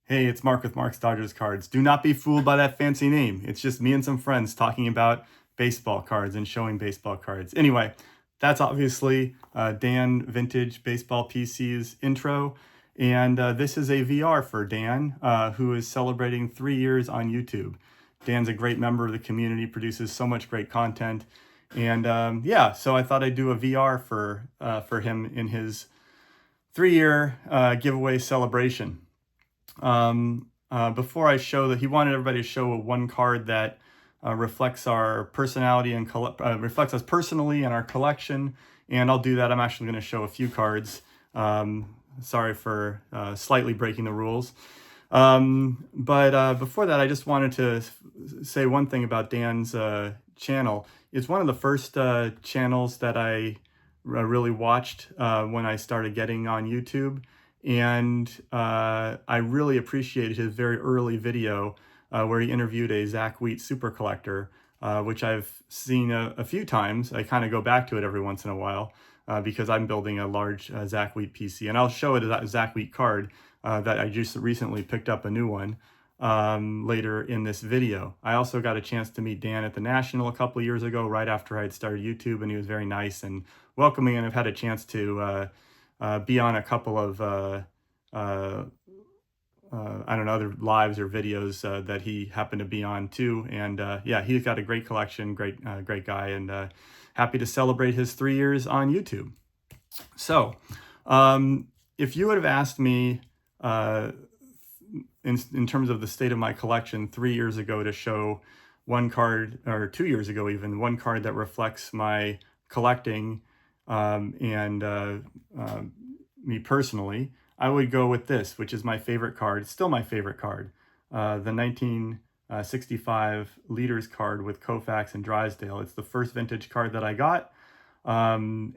Hey, it's Mark with Mark's Dodgers Cards. Do not be fooled by that fancy name. It's just me and some friends talking about baseball cards and showing baseball cards. Anyway, that's obviously Dan Vintage Baseball PC's intro. And this is a VR for Dan, who is celebrating 3 years on YouTube. Dan's a great member of the community, produces so much great content. And yeah, so I thought I'd do a VR for him in his 3 year giveaway celebration. Before I show that, he wanted everybody to show one card that reflects our personality and reflects us personally and our collection. And I'll do that. I'm actually going to show a few cards. Sorry for slightly breaking the rules. But before that, I just wanted to say one thing about Dan's channel. It's one of the first channels that I really watched when I started getting on YouTube. And I really appreciated his very early video where he interviewed a Zach Wheat super collector, which I've seen a few times. I kind of go back to it every once in a while because I'm building a large Zach Wheat PC. And I'll show it a Zach Wheat card that I just recently picked up a new one later in this video. I also got a chance to meet Dan at the National a couple of years ago, right after I had started YouTube, and he was very nice and welcoming, and I've had a chance to be on a couple of I don't know, other lives or videos that he happened to be on too. And yeah, he's got a great collection, great guy, and happy to celebrate his 3 years on YouTube. So if you would have asked me in terms of the state of my collection 3 years ago to show one card, or 2 years ago even, one card that reflects my collecting and me personally, I would go with this, which is my favorite card. It's still my favorite card, the 1965 Leaders card with Koufax and Drysdale. It's the first vintage card that I got. And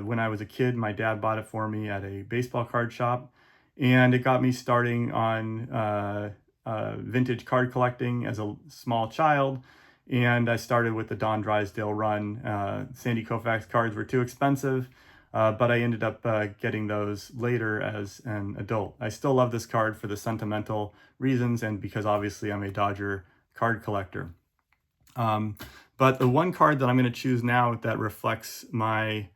when I was a kid, my dad bought it for me at a baseball card shop. And it got me starting on vintage card collecting as a small child. And I started with the Don Drysdale run. Sandy Koufax cards were too expensive, but I ended up getting those later as an adult. I still love this card for the sentimental reasons and because obviously I'm a Dodger card collector. But the one card that I'm going to choose now that reflects my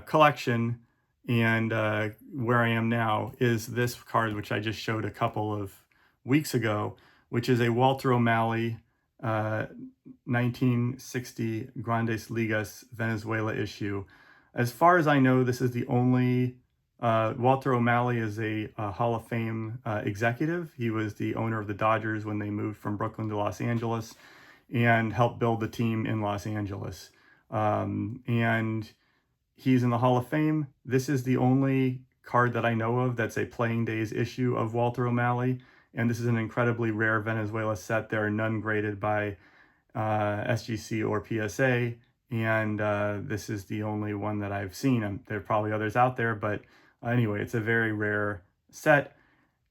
collection and where I am now is this card, which I just showed a couple of weeks ago, which is a Walter O'Malley 1960 Grandes Ligas Venezuela issue. As far as I know, this is the only, Walter O'Malley is a Hall of Fame executive. He was the owner of the Dodgers when they moved from Brooklyn to Los Angeles and helped build the team in Los Angeles. And he's in the Hall of Fame. This is the only card that I know of that's a Playing Days issue of Walter O'Malley. And this is an incredibly rare Venezuela set. There are none graded by SGC or PSA. And this is the only one that I've seen. There are probably others out there, but anyway, it's a very rare set.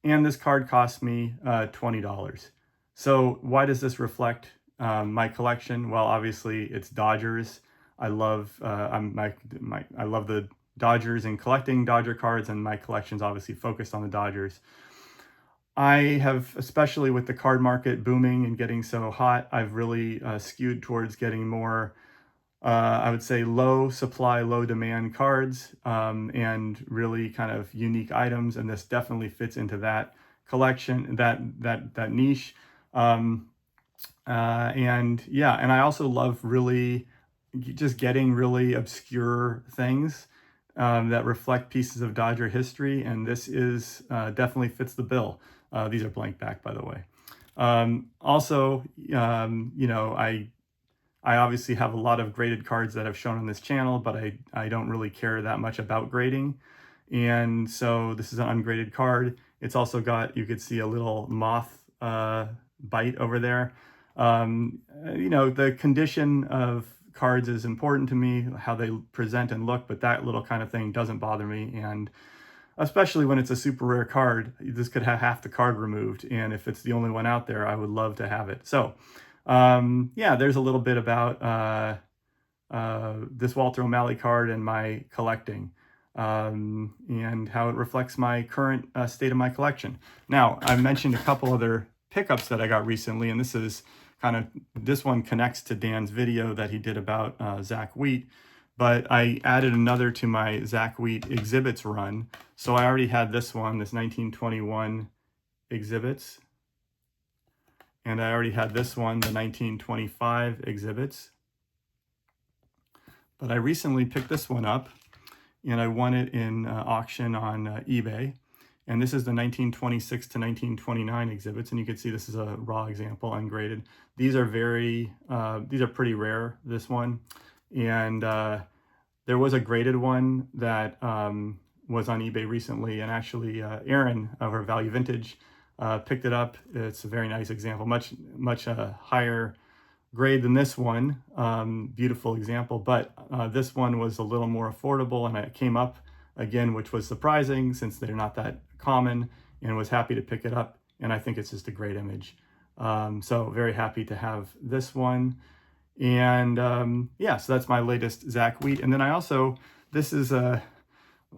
And this card cost me $20. So why does this reflect my collection? Well, obviously it's Dodgers. I love I love the Dodgers and collecting Dodger cards, and my collection's obviously focused on the Dodgers. I have, especially with the card market booming and getting so hot, I've really skewed towards getting more I would say low supply, low demand cards, and really kind of unique items. And this definitely fits into that collection, that niche. And yeah, and I also love really just getting really obscure things that reflect pieces of Dodger history. And this is definitely fits the bill. These are blank back, by the way. Also, you know, I obviously have a lot of graded cards that I've shown on this channel, but I don't really care that much about grading. And so this is an ungraded card. It's also got, you could see a little moth bite over there. You know, the condition of cards is important to me, how they present and look, but that little kind of thing doesn't bother me. And especially when it's a super rare card, this could have half the card removed. And if it's the only one out there, I would love to have it. So yeah, there's a little bit about this Walter O'Malley card and my collecting. and how it reflects my current state of my collection. Now, I mentioned a couple other pickups that I got recently, and this one connects to Dan's video that he did about Zach Wheat, but I added another to my Zach Wheat exhibits run. So I already had this one, this 1921 exhibits, and I already had this one, the 1925 exhibits. But I recently picked this one up, and I won it in auction on eBay. And this is the 1926 to 1929 exhibits, and you can see this is a raw example, ungraded. These are pretty rare, this one. And there was a graded one that was on eBay recently, and actually Aaron over Value Vintage picked it up. It's a very nice example, much higher grade than this one. Beautiful example, but this one was a little more affordable, and it came up again, which was surprising since they're not that common, and was happy to pick it up. And I think it's just a great image. So very happy to have this one. And yeah, so that's my latest Zach Wheat. And then this is a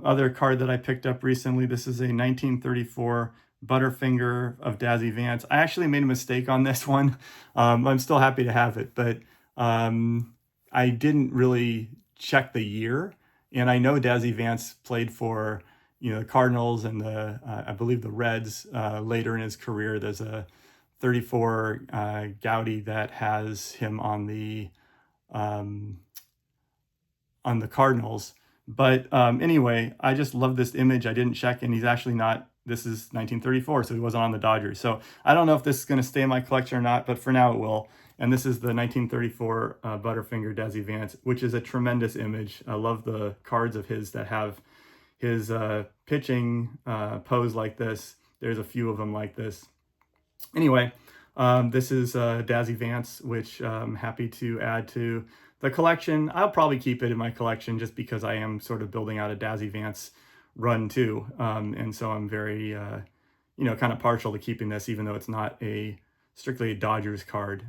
other card that I picked up recently. This is a 1934 Butterfinger of Dazzy Vance. I actually made a mistake on this one. I'm still happy to have it, but I didn't really check the year. And I know Dazzy Vance played for, the Cardinals and I believe the Reds later in his career. There's a 34 Gaudi that has him on the Cardinals. But anyway, I just love this image. I didn't check, and he's actually not. This is 1934, so he wasn't on the Dodgers. So I don't know if this is going to stay in my collection or not, but for now it will. And this is the 1934 Butterfinger Dazzy Vance, which is a tremendous image. I love the cards of his that have his pitching pose like this. There's a few of them like this. Anyway, this is Dazzy Vance, which I'm happy to add to the collection. I'll probably keep it in my collection just because I am sort of building out a Dazzy Vance run too. And so I'm very, kind of partial to keeping this, even though it's not strictly a Dodgers card.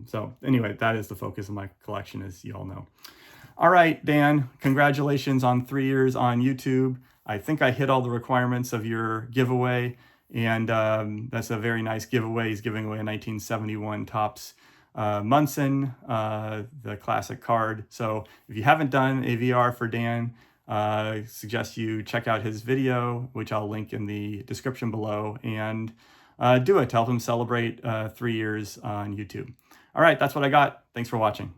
So anyway, that is the focus of my collection, as you all know. All right, Dan, congratulations on 3 years on YouTube. I think I hit all the requirements of your giveaway, and that's a very nice giveaway. He's giving away a 1971 Topps Munson, the classic card. So if you haven't done a VR for Dan, I suggest you check out his video, which I'll link in the description below, and do it to help him celebrate 3 years on YouTube. All right, that's what I got. Thanks for watching.